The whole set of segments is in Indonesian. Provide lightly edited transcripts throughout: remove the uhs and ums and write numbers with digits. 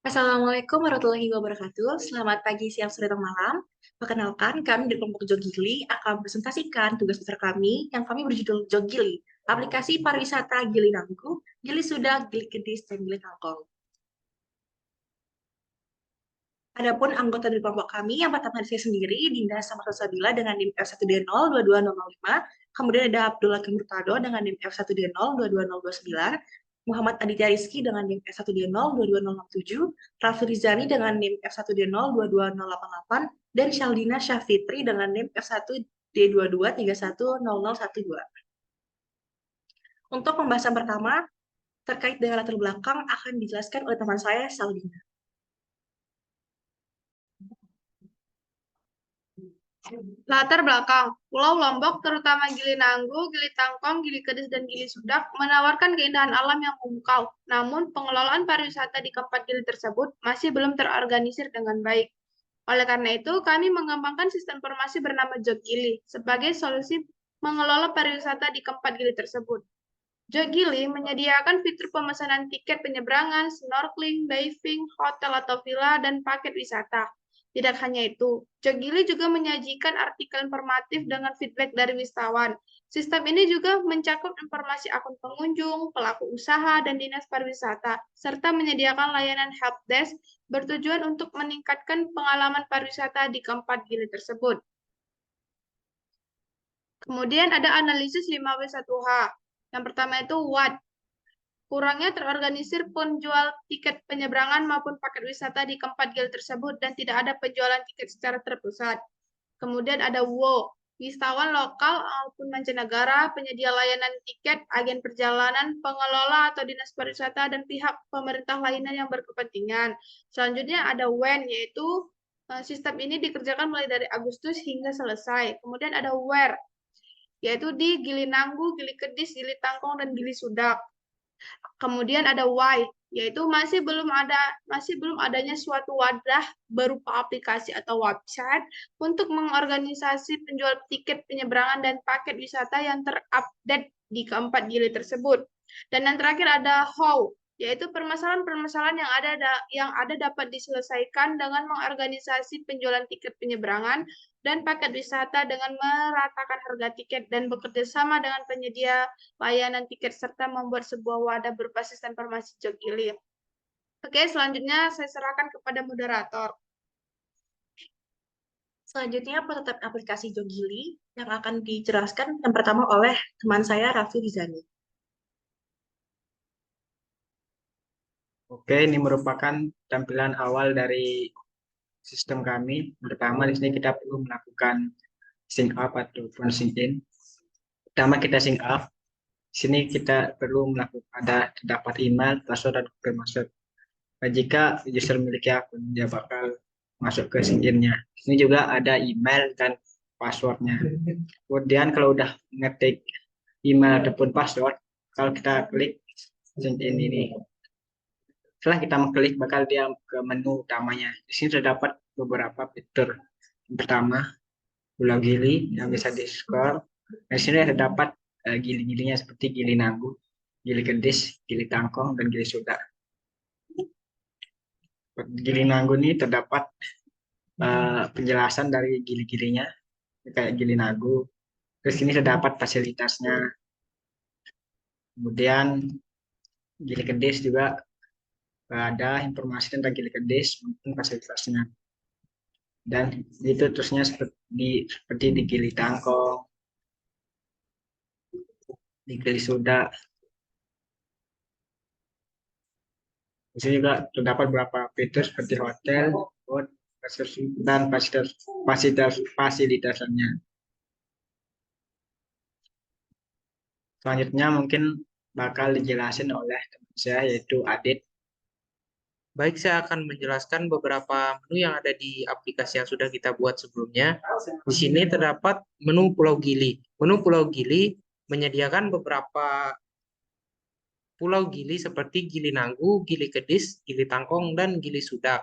Assalamualaikum warahmatullahi wabarakatuh. Selamat pagi, siang, sore, atau malam. Perkenalkan, kami dari kelompok Jogili akan presentasikan tugas besar kami yang kami berjudul Jogili, aplikasi pariwisata Gili Nanggung, Gili Sudak, Gili Kedis, dan Gili Kangkong. Adapun anggota dari kelompok kami, yang pertama saya sendiri, Dinda Samaratusabila dengan NIM F1D0 22005, kemudian ada Abdullah Murtado dengan NIM F1D0 22029, Muhammad Aditya Rizky dengan NIM F1D0 22067, Raffi Rizani dengan NIM F1D0 22088, dan Syaldina Syafitri dengan NIM F1D22310012. Untuk pembahasan pertama, terkait dengan latar belakang akan dijelaskan oleh teman saya, Syaldina. Latar belakang, Pulau Lombok, terutama Gili Nanggu, Gili Tangkong, Gili Kedis, dan Gili Sudak, menawarkan keindahan alam yang memukau. Namun, pengelolaan pariwisata di keempat gili tersebut masih belum terorganisir dengan baik. Oleh karena itu, kami mengembangkan sistem informasi bernama Jogili sebagai solusi mengelola pariwisata di keempat gili tersebut. Jogili menyediakan fitur pemesanan tiket penyeberangan, snorkeling, diving, hotel atau villa, dan paket wisata. Tidak hanya itu, Jogili juga menyajikan artikel informatif dengan feedback dari wisatawan. Sistem ini juga mencakup informasi akun pengunjung, pelaku usaha, dan dinas pariwisata, serta menyediakan layanan help desk bertujuan untuk meningkatkan pengalaman pariwisata di keempat gili tersebut. Kemudian ada analisis 5W1H. Yang pertama itu what? Kurangnya terorganisir penjual tiket penyeberangan maupun paket wisata di keempat gil tersebut dan tidak ada penjualan tiket secara terpusat. Kemudian ada WO, wisatawan lokal maupun mancanegara, penyedia layanan tiket, agen perjalanan, pengelola atau dinas pariwisata, dan pihak pemerintah lainnya yang berkepentingan. Selanjutnya ada WEN, yaitu sistem ini dikerjakan mulai dari Agustus hingga selesai. Kemudian ada WHERE, yaitu di Gili Nanggu, Gili Kedis, Gili Tangkong, dan Gili Sudak. Kemudian ada why, yaitu masih belum adanya suatu wadah berupa aplikasi atau website untuk mengorganisasi penjual tiket penyeberangan dan paket wisata yang terupdate di keempat gili tersebut. Dan yang terakhir ada how, yaitu permasalahan-permasalahan yang ada dapat diselesaikan dengan mengorganisasi penjualan tiket penyeberangan dan paket wisata dengan meratakan harga tiket dan bekerja sama dengan penyedia layanan tiket serta membuat sebuah wadah berupa sistem informasi Jogili. Oke, selanjutnya saya serahkan kepada moderator. Selanjutnya prototipe aplikasi Jogili yang akan dijelaskan yang pertama oleh teman saya Raffi Rizani. Oke, ini merupakan tampilan awal dari sistem kami. Pertama, di sini kita perlu melakukan sync up ataupun sync in. Pertama kita sync up. Di sini kita perlu melakukan terdapat email, password, dan konfirmasi. Jika user memiliki akun, dia bakal masuk ke sync in-nya. Di sini juga ada email dan passwordnya. Kemudian kalau udah ngetik email ataupun password, kalau kita klik sync in ini, setelah kita mengklik bakal dia ke menu utamanya. Di sini terdapat beberapa fitur. Yang pertama, Pulau Gili yang bisa di scroll. Di sini terdapat gili-gilinya seperti Gili Nanggu, Gili Kedis, Gili Tangkong, dan Gili Sudak. Gili Nanggu ini terdapat penjelasan dari gili-gilinya, kayak Gili Nanggu. Terus ini terdapat fasilitasnya. Kemudian Gili Kedis juga ada informasi tentang Gili Kedis maupun fasilitasnya. Dan itu terusnya seperti di Gili Tangkong, di Gili Sudak. Di sini juga terdapat beberapa fitur seperti hotel, food, dan fasilitasnya. Selanjutnya mungkin bakal dijelasin oleh teman saya yaitu Adit. Baik, saya akan menjelaskan beberapa menu yang ada di aplikasi yang sudah kita buat sebelumnya. Di sini terdapat menu Pulau Gili. Menu Pulau Gili menyediakan beberapa pulau gili seperti Gili Nanggu, Gili Kedis, Gili Tangkong, dan Gili Sudak.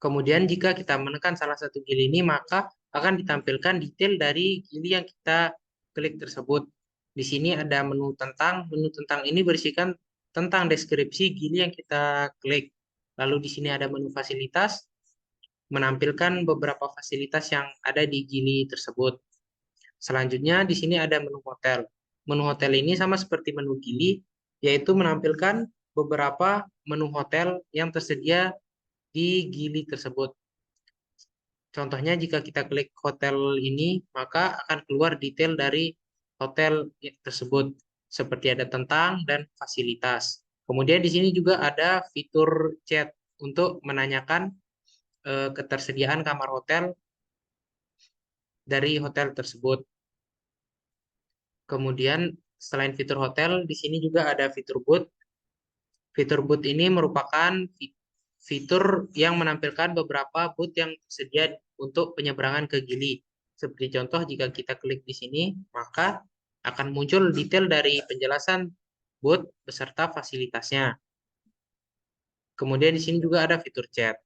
Kemudian jika kita menekan salah satu gili ini, maka akan ditampilkan detail dari gili yang kita klik tersebut. Di sini ada menu tentang ini berisikan tentang deskripsi gili yang kita klik. Lalu di sini ada menu fasilitas, menampilkan beberapa fasilitas yang ada di Gili tersebut. Selanjutnya di sini ada menu hotel. Menu hotel ini sama seperti menu Gili, yaitu menampilkan beberapa menu hotel yang tersedia di Gili tersebut. Contohnya jika kita klik hotel ini, maka akan keluar detail dari hotel tersebut, seperti ada tentang dan fasilitas. Kemudian di sini juga ada fitur chat untuk menanyakan ketersediaan kamar hotel dari hotel tersebut. Kemudian selain fitur hotel, di sini juga ada fitur booth. Fitur booth ini merupakan fitur yang menampilkan beberapa booth yang tersedia untuk penyeberangan ke Gili. Seperti contoh, jika kita klik di sini, maka akan muncul detail dari penjelasan booth beserta fasilitasnya. Kemudian di sini juga ada fitur chat.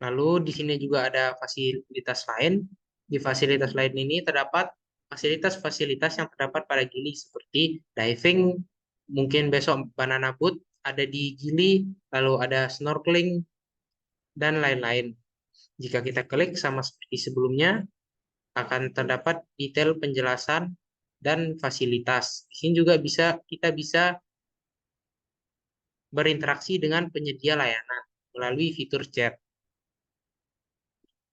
Lalu di sini juga ada fasilitas lain. Di fasilitas lain ini terdapat fasilitas-fasilitas yang terdapat pada Gili seperti diving, mungkin besok banana boat ada di Gili, lalu ada snorkeling, dan lain-lain. Jika kita klik sama seperti sebelumnya, akan terdapat detail penjelasan dan fasilitas. Di sini juga kita bisa berinteraksi dengan penyedia layanan melalui fitur chat.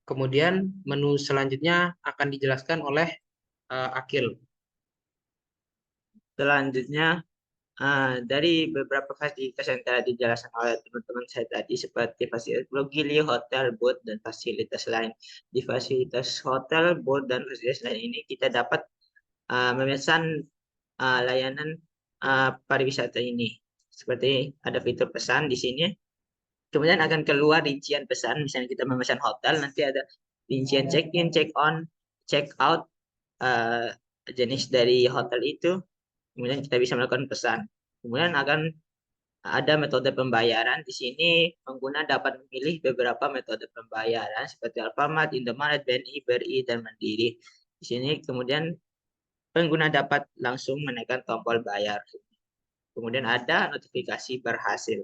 Kemudian menu selanjutnya akan dijelaskan oleh Akil. Selanjutnya, dari beberapa fasilitas yang telah dijelaskan oleh teman-teman saya tadi, seperti fasilitas Pulau Gili, hotel, boat, dan fasilitas lain. Di fasilitas hotel, boat, dan fasilitas lain ini kita dapat memesan layanan pariwisata ini. Seperti ada fitur pesan di sini. Kemudian akan keluar rincian pesan, misalnya kita memesan hotel, nanti ada rincian check-in, check-on, check-out, jenis dari hotel itu, kemudian kita bisa melakukan pesan. Kemudian akan ada metode pembayaran. Di sini pengguna dapat memilih beberapa metode pembayaran seperti Alfamart, Indomaret, BNI, BRI, dan Mandiri. Di sini kemudian pengguna dapat langsung menekan tombol bayar. Kemudian ada notifikasi berhasil.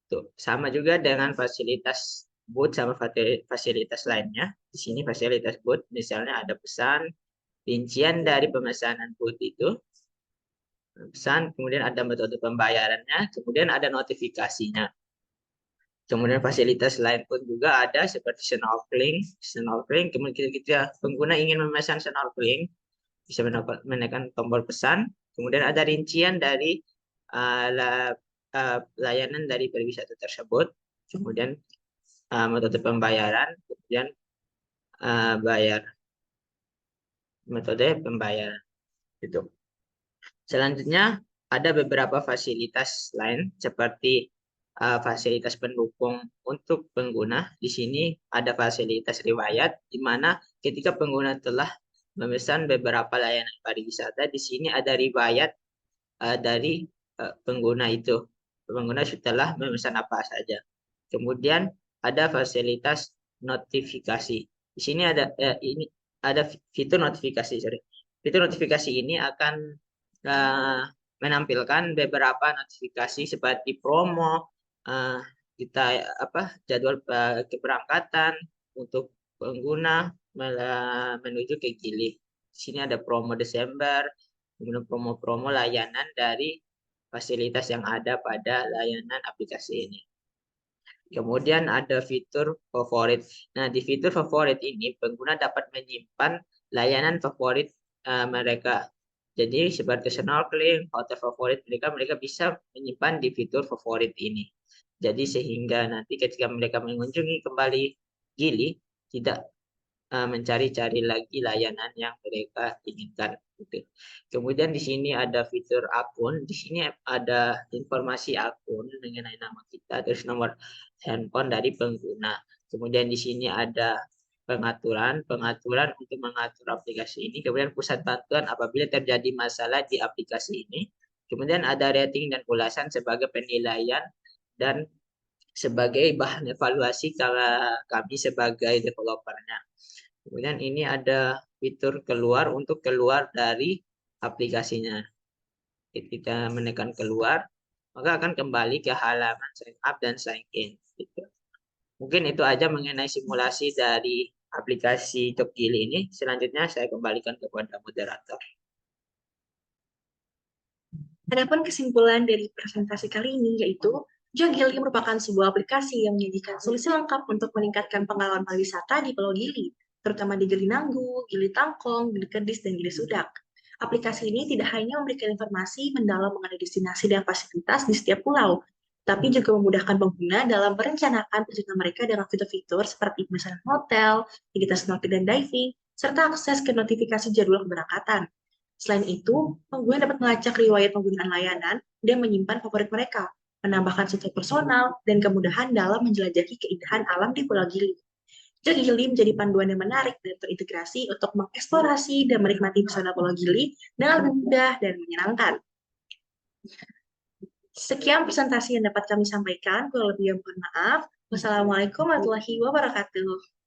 Tuh, sama juga dengan fasilitas booth sama fasilitas lainnya. Di sini fasilitas booth misalnya ada pesan, rincian dari pemesanan booth itu, pesan, kemudian ada metode pembayarannya, kemudian ada notifikasinya. Kemudian fasilitas lain pun juga ada seperti snorkeling, kemudian kita pengguna ingin memesan snorkeling, bisa menekan tombol pesan, kemudian ada rincian dari layanan dari pariwisata tersebut, kemudian metode pembayaran, kemudian metode pembayaran itu. Selanjutnya ada beberapa fasilitas lain seperti fasilitas pendukung untuk pengguna. Di sini ada fasilitas riwayat, di mana ketika pengguna telah memesan beberapa layanan pariwisata, di sini ada riwayat dari pengguna itu. Pengguna setelah memesan apa saja. Kemudian ada fasilitas notifikasi. Di sini ada fitur notifikasi. Fitur notifikasi ini akan menampilkan beberapa notifikasi seperti promo, jadwal keberangkatan untuk pengguna menuju ke Gili. Di sini ada promo Desember, kemudian promo-promo layanan dari fasilitas yang ada pada layanan aplikasi ini. Kemudian ada fitur favorit. Nah, di fitur favorit ini pengguna dapat menyimpan layanan favorit mereka. Jadi seperti snorkeling, hotel favorit mereka bisa menyimpan di fitur favorit ini. Jadi sehingga nanti ketika mereka mengunjungi kembali Gili, tidak mencari-cari lagi layanan yang mereka inginkan. Kemudian di sini ada fitur akun. Di sini ada informasi akun mengenai nama kita, terus nomor handphone dari pengguna. Kemudian di sini ada pengaturan untuk mengatur aplikasi ini. Kemudian pusat bantuan apabila terjadi masalah di aplikasi ini. Kemudian ada rating dan ulasan sebagai penilaian dan sebagai bahan evaluasi kalau kami sebagai developernya. Kemudian ini ada fitur keluar untuk keluar dari aplikasinya. Kita menekan keluar, maka akan kembali ke halaman sign up dan sign in. Gitu. Mungkin itu aja mengenai simulasi dari aplikasi Jobgili ini. Selanjutnya saya kembalikan kepada moderator. Adapun kesimpulan dari presentasi kali ini yaitu Jogili merupakan sebuah aplikasi yang menyajikan solusi lengkap untuk meningkatkan pengalaman pariwisata di Pulau Gili, terutama di Gili Nanggung, Gili Tangkong, Gili Kedis, dan Gili Sudak. Aplikasi ini tidak hanya memberikan informasi mendalam mengenai destinasi dan fasilitas di setiap pulau, tapi juga memudahkan pengguna dalam merencanakan perjalanan mereka dengan fitur-fitur seperti pemesanan hotel, aktivitas snorkeling dan diving, serta akses ke notifikasi jadwal keberangkatan. Selain itu, pengguna dapat melacak riwayat penggunaan layanan dan menyimpan favorit mereka, menambahkan sensor personal, dan kemudahan dalam menjelajahi keindahan alam di Pulau Gili. Jogili menjadi panduan yang menarik dan terintegrasi untuk mengeksplorasi dan menikmati pesona Pulau Gili dengan lebih mudah dan menyenangkan. Sekian presentasi yang dapat kami sampaikan, kurang lebih mohon maaf. Wassalamualaikum warahmatullahi wabarakatuh.